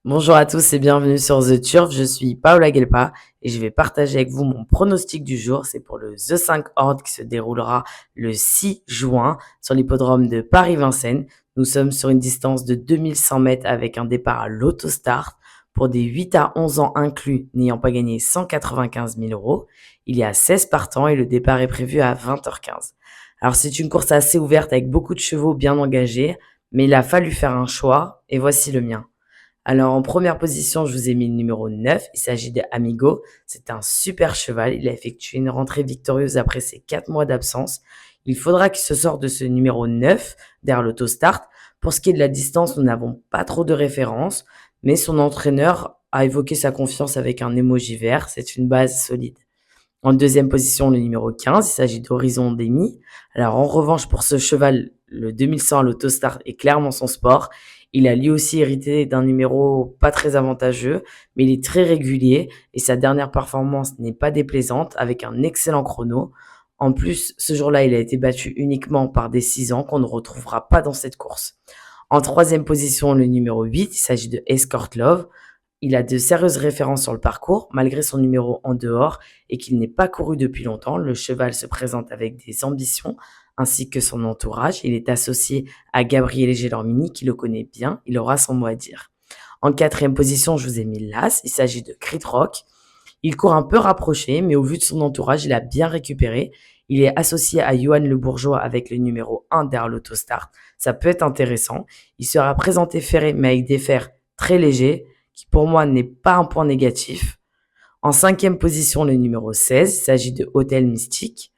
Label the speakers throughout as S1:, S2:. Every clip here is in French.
S1: Bonjour à tous et bienvenue sur The Turf. Je suis Paola Gelpa et je vais partager avec vous mon pronostic du jour. C'est pour le The 5 Horde qui se déroulera le 6 juin sur l'hippodrome de Paris-Vincennes. Nous sommes sur une distance de 2100 mètres avec un départ à l'autostart pour des 8 à 11 ans inclus n'ayant pas gagné 195 000 euros. Il y a 16 partants et le départ est prévu à 20h15. Alors c'est une course assez ouverte avec beaucoup de chevaux bien engagés, mais il a fallu faire un choix et voici le mien. Alors, en première position, je vous ai mis le numéro 9. Il s'agit de Amigo. C'est un super cheval. Il a effectué une rentrée victorieuse après ses 4 mois d'absence. Il faudra qu'il se sorte de ce numéro 9 derrière l'autostart. Pour ce qui est de la distance, nous n'avons pas trop de références, mais son entraîneur a évoqué sa confiance avec un émoji vert. C'est une base solide. En deuxième position, le numéro 15, il s'agit d'Horizon Demi. Alors en revanche, pour ce cheval, le 2100 à l'autostart est clairement son sport. Il a lui aussi hérité d'un numéro pas très avantageux, mais il est très régulier et sa dernière performance n'est pas déplaisante avec un excellent chrono. En plus, ce jour-là, il a été battu uniquement par des 6 ans qu'on ne retrouvera pas dans cette course. En troisième position, le numéro 8, il s'agit de Escort Love. Il a de sérieuses références sur le parcours, malgré son numéro en dehors et qu'il n'ait pas couru depuis longtemps. Le cheval se présente avec des ambitions ainsi que son entourage. Il est associé à Gabriel Gelormini qui le connaît bien. Il aura son mot à dire. En quatrième position, je vous ai mis l'As. Il s'agit de Crit Rock. Il court un peu rapproché, mais au vu de son entourage, il a bien récupéré. Il est associé à Johan Le Bourgeois avec le numéro 1 derrière l'autostart. Ça peut être intéressant. Il sera présenté ferré, mais avec des fers très légers, qui pour moi n'est pas un point négatif. En cinquième position, le numéro 16, il s'agit de Hôtel Mystique.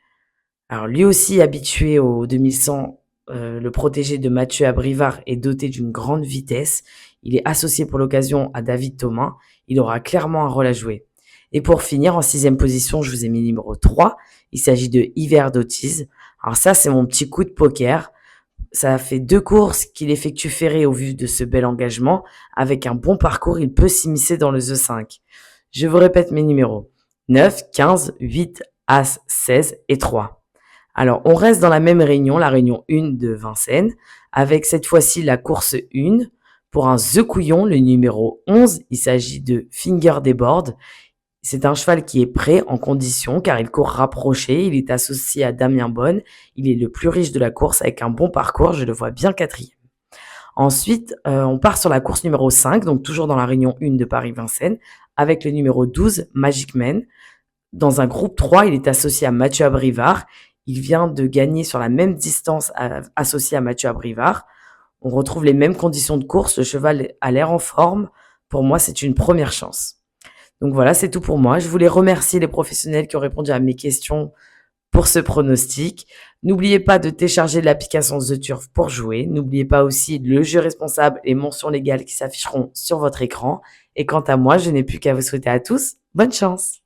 S1: Alors lui aussi habitué au 2100, le protégé de Mathieu Abrivard est doté d'une grande vitesse. Il est associé pour l'occasion à David Thomas. Il aura clairement un rôle à jouer. Et pour finir, en sixième position, je vous ai mis le numéro 3. Il s'agit de Hiver d'Autise. Alors ça, c'est mon petit coup de poker. Ça fait 2 courses qu'il effectue ferré au vu de ce bel engagement. Avec un bon parcours, il peut s'immiscer dans le The 5. Je vous répète mes numéros. 9, 15, 8, As, 16 et 3. Alors, on reste dans la même réunion, la réunion 1 de Vincennes, avec cette fois-ci la course 1. Pour un The Couillon, le numéro 11, il s'agit de Finger des Boards. C'est un cheval qui est prêt, en condition, car il court rapproché. Il est associé à Damien Bonne. Il est le plus riche de la course avec un bon parcours. Je le vois bien quatrième. Ensuite, on part sur la course numéro 5, donc toujours dans la réunion 1 de Paris-Vincennes, avec le numéro 12, Magic Man. Dans un groupe 3, il est associé à Mathieu Abrivard. Il vient de gagner sur la même distance associé à Mathieu Abrivard. On retrouve les mêmes conditions de course. Le cheval a l'air en forme. Pour moi, c'est une première chance. Donc voilà, c'est tout pour moi. Je voulais remercier les professionnels qui ont répondu à mes questions pour ce pronostic. N'oubliez pas de télécharger l'application The Turf pour jouer. N'oubliez pas aussi le jeu responsable et mentions légales qui s'afficheront sur votre écran. Et quant à moi, je n'ai plus qu'à vous souhaiter à tous bonne chance.